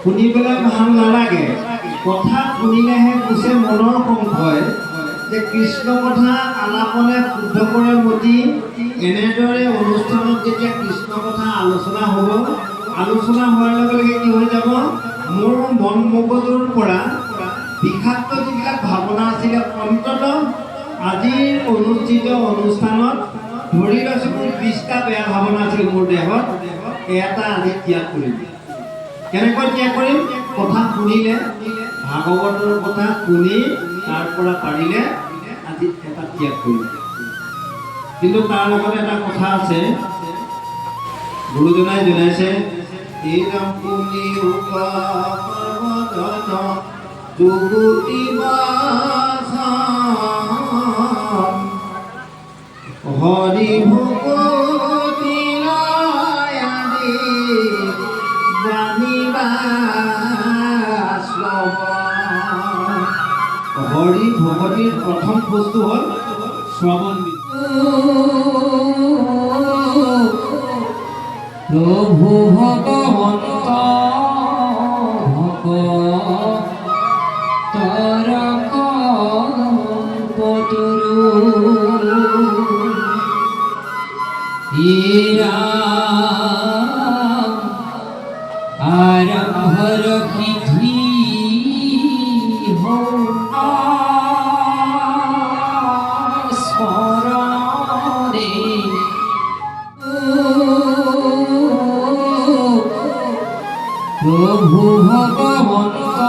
শুনিবলৈ ভাল নালাগে, কথা শুনিলেহে পিছে মনৰ সংশয় যে কৃষ্ণ কথা আলাপনে শুদ্ধ কৰে মতি। এনেদৰে অনুষ্ঠানত যেতিয়া কৃষ্ণ কথা আলোচনা হ'ব, আলোচনা হোৱাৰ লগে লগে কি হৈ যাব, মোৰ মন মগজুৰ পৰা বিষাক্ত যিবিলাক ভাৱনা আছিলে অন্ততঃ আজিৰ অনুষ্ঠিত অনুষ্ঠানত ধৰি লৈছোঁ মোৰ 20টা বেয়া ভাৱনা আছিল মোৰ দেহত, এটা আজি ত্যাগ কৰিম। কেনেকৈ ত্যাগ কৰিম? কথা শুনিলে, ভাগৱতৰ কথা শুনি তাৰ পৰা পাৰিলে আজি এটা ত্যাগ কৰিম। কিন্তু তাৰ লগত এটা কথা আছে, গুৰুজনাই জনাইছে, এইৰাম পুনি হৰি ভকতি হৰি ভকতিৰ প্ৰথম বস্তু হ'ল শ্ৰৱণ। প্ৰভু ভগবন্ত ভক্তৰ কল্পতৰু আৰম্ভৰ বিধি স্মৰণে প্ৰভু ভগবন্ত